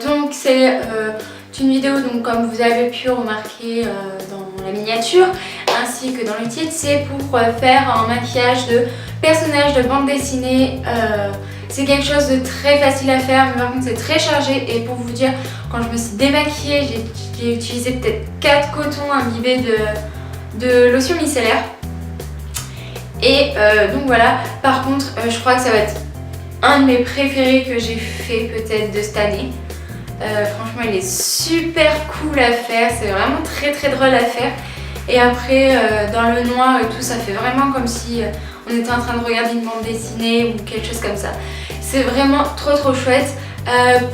Donc c'est une vidéo, donc comme vous avez pu remarquer dans la miniature ainsi que dans le titre, c'est pour faire un maquillage de personnages de bande dessinée. C'est quelque chose de très facile à faire, mais par contre c'est très chargé. Et pour vous dire, quand je me suis démaquillée, j'ai utilisé peut-être 4 cotons imbibés de lotion micellaire. Et donc voilà, par contre je crois que ça va être un de mes préférés que j'ai fait peut-être de cette année. Franchement il est super cool à faire, c'est vraiment très très drôle à faire. Et après dans le noir et tout, ça fait vraiment comme si on était en train de regarder une bande dessinée ou quelque chose comme ça. C'est vraiment trop chouette.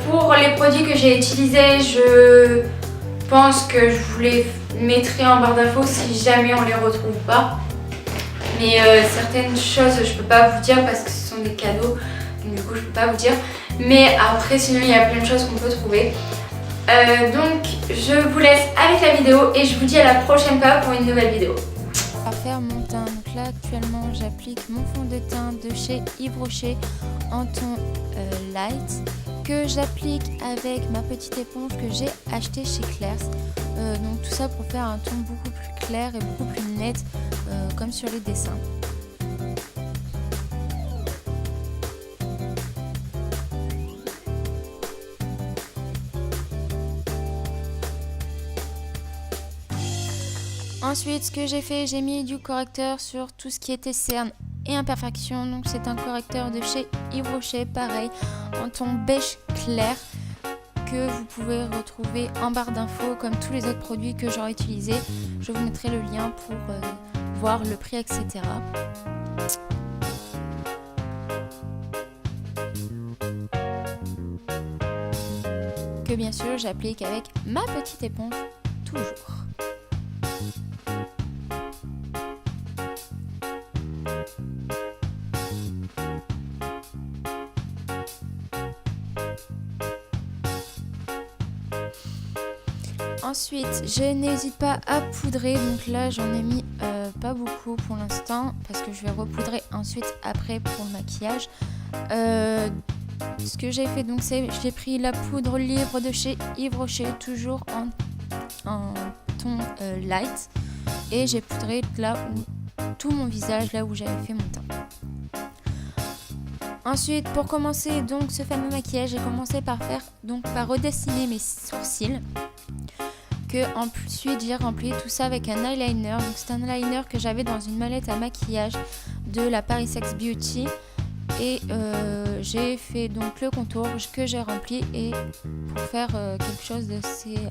Pour les produits que j'ai utilisés, je pense que je vous les mettrai en barre d'infos si jamais on les retrouve pas. Mais certaines choses je peux pas vous dire parce que ce sont des cadeaux, donc du coup je peux pas vous dire. Mais après sinon il y a plein de choses qu'on peut trouver. Donc je vous laisse avec la vidéo et je vous dis à la prochaine fois pour une nouvelle vidéo. À faire mon teint, donc là actuellement j'applique mon fond de teint de chez Yves Rocher en ton light que j'applique avec ma petite éponge que j'ai acheté chez Claire's. Donc tout ça pour faire un ton beaucoup plus clair et beaucoup plus net comme sur les dessins. Ensuite, ce que j'ai fait, j'ai mis du correcteur sur tout ce qui était cernes et imperfections. Donc c'est un correcteur de chez Yves Rocher, pareil, en ton beige clair, que vous pouvez retrouver en barre d'infos comme tous les autres produits que j'aurai utilisés. Je vous mettrai le lien pour voir le prix, etc. Que bien sûr j'applique avec ma petite éponge toujours. Ensuite, je n'hésite pas à poudrer, donc là j'en ai mis pas beaucoup pour l'instant parce que je vais repoudrer ensuite après pour le maquillage. Ce que j'ai fait donc c'est j'ai pris la poudre libre de chez Yves Rocher, toujours en ton light, et j'ai poudré là où tout mon visage, là où j'avais fait mon teint. Ensuite, pour commencer donc ce fameux maquillage, j'ai commencé par redessiner mes sourcils. Ensuite j'ai rempli tout ça avec un eyeliner. Donc c'est un eyeliner que j'avais dans une mallette à maquillage de la Paris X Beauty. Et j'ai fait donc le contour que j'ai rempli et pour faire quelque chose de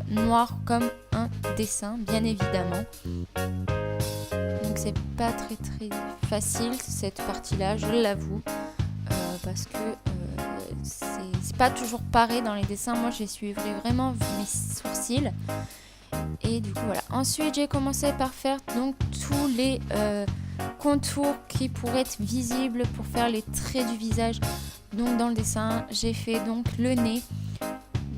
noir comme un dessin, bien évidemment. Donc c'est pas très facile cette partie là, je l'avoue, parce que c'est pas toujours pareil dans les dessins. Moi j'ai suivi vraiment mes sourcils. Et du coup voilà. Ensuite j'ai commencé par faire donc tous les contours qui pourraient être visibles pour faire les traits du visage. Donc dans le dessin j'ai fait donc le nez,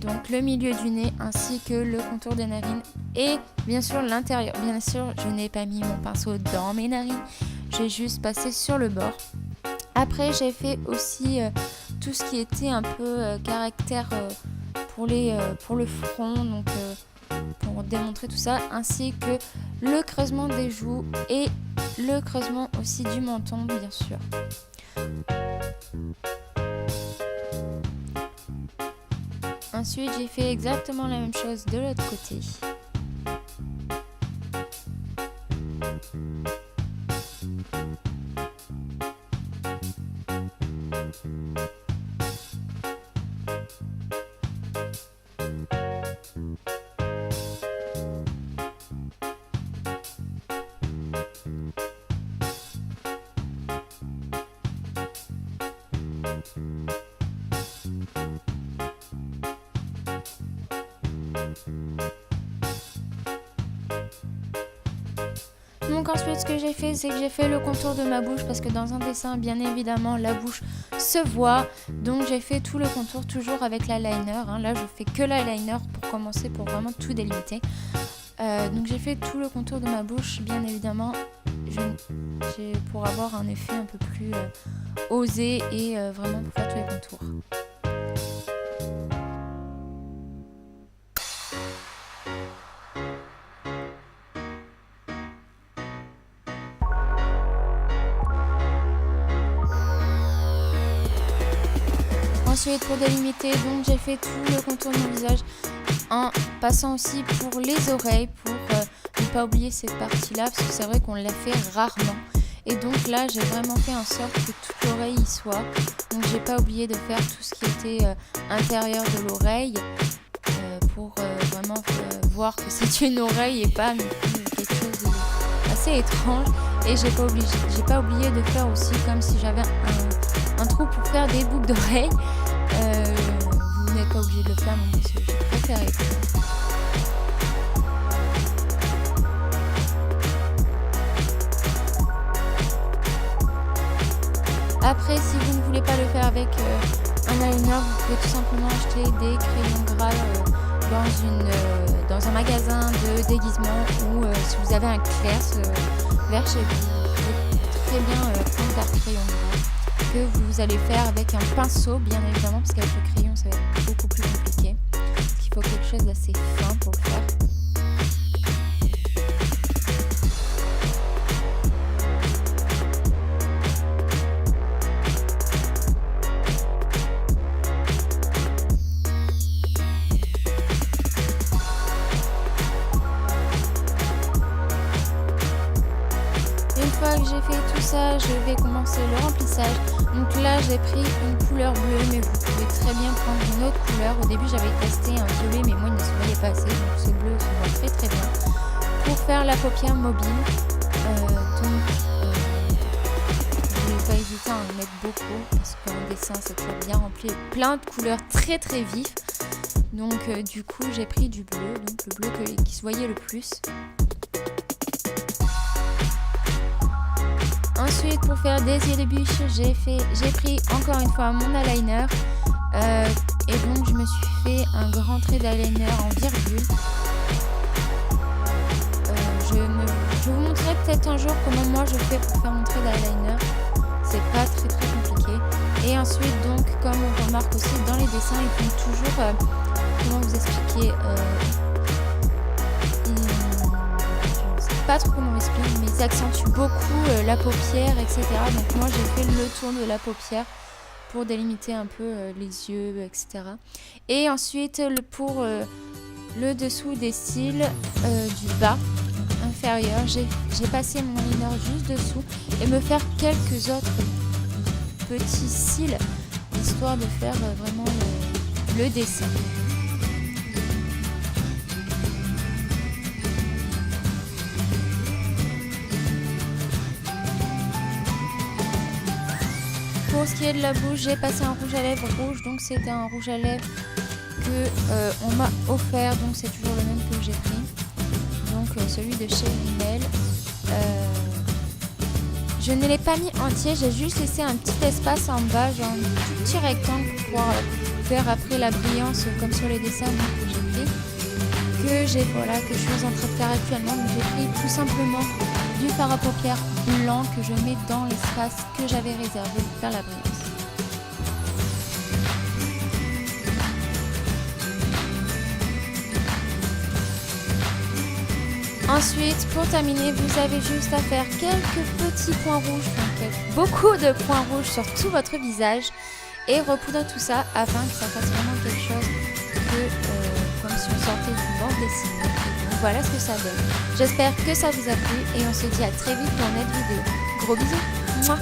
donc le milieu du nez ainsi que le contour des narines et bien sûr l'intérieur. Bien sûr je n'ai pas mis mon pinceau dans mes narines, j'ai juste passé sur le bord. Après j'ai fait aussi tout ce qui était un peu caractère pour le front, donc pour démontrer tout ça, ainsi que le creusement des joues et le creusement aussi du menton, bien sûr. Ensuite j'ai fait exactement la même chose de l'autre côté. Donc ensuite ce que j'ai fait, c'est que j'ai fait le contour de ma bouche parce que dans un dessin bien évidemment la bouche se voit. Donc j'ai fait tout le contour toujours avec l'eyeliner, hein. Là je fais que l'eyeliner pour commencer, pour vraiment tout délimiter. Donc j'ai fait tout le contour de ma bouche bien évidemment pour avoir un effet un peu plus osé et vraiment pour faire tous les contours. Ensuite, pour délimiter, donc j'ai fait tout le contour de mon visage en passant aussi pour les oreilles pour ne pas oublier cette partie-là parce que c'est vrai qu'on l'a fait rarement. Et donc là, j'ai vraiment fait en sorte que toute l'oreille y soit. Donc j'ai pas oublié de faire tout ce qui était intérieur de l'oreille pour vraiment voir que c'est une oreille et pas quelque chose d'assez étrange. Et j'ai pas oublié de faire aussi comme si j'avais un trou pour faire des boucles d'oreilles. Vous n'êtes pas obligé de le faire, mais j'ai préféré. Après, si vous ne voulez pas le faire avec un eyeliner, vous pouvez tout simplement acheter des crayons gras dans un magasin de déguisement ou si vous avez un Claire's vert chez vous, vous pouvez très bien prendre un crayon gras que vous allez faire avec un pinceau, bien évidemment, parce qu'avec le crayon, ça va être beaucoup plus compliqué. Parce qu'il faut quelque chose d'assez fin pour le faire. Une fois que j'ai fait tout ça, je vais commencer le remplissage. Donc là, j'ai pris une couleur bleue, mais vous pouvez très bien prendre une autre couleur. Au début, j'avais testé un violet, mais moi, il ne se voyait pas assez. Donc ce bleu se voit très très bien. Pour faire la paupière mobile, je ne vais pas hésiter à en mettre beaucoup, parce qu'en dessin, c'est toujours bien rempli. Plein de couleurs très très vives. Donc du coup, j'ai pris du bleu, donc le bleu qui se voyait le plus. Ensuite, pour faire des yeux de bûche, j'ai pris encore une fois mon eyeliner et donc je me suis fait un grand trait d'eyeliner en virgule. Je vous montrerai peut-être un jour comment moi je fais pour faire mon trait d'eyeliner. C'est pas très très compliqué. Et ensuite, donc, comme on remarque aussi dans les dessins, ils font toujours, comment vous expliquer, pas trop comment m'expliquer, mais ils accentuent beaucoup la paupière, etc. Donc moi j'ai fait le tour de la paupière pour délimiter un peu les yeux, etc. Et ensuite pour le dessous des cils du bas inférieur, j'ai passé mon liner juste dessous et me faire quelques autres petits cils histoire de faire vraiment le dessin. Pour ce qui est de la bouche, j'ai passé un rouge à lèvres rouge, donc c'était un rouge à lèvres que on m'a offert, donc c'est toujours le même que j'ai pris, donc celui de chez Rimmel. Je ne l'ai pas mis entier, j'ai juste laissé un petit espace en bas, genre un tout petit rectangle pour pouvoir faire après la brillance comme sur les dessins que j'ai pris, que je suis en train de faire actuellement. Donc j'ai pris tout simplement du fard à paupières blanc que je mets dans l'espace que j'avais réservé pour faire la brillance. Ensuite, pour terminer, vous avez juste à faire quelques petits points rouges, beaucoup de points rouges sur tout votre visage et repoudrer tout ça afin que ça fasse vraiment quelque chose comme si on sortait d'une bande dessinée. Donc voilà ce que ça donne. J'espère que ça vous a plu et on se dit à très vite pour une autre vidéo. Gros bisous. Mouah.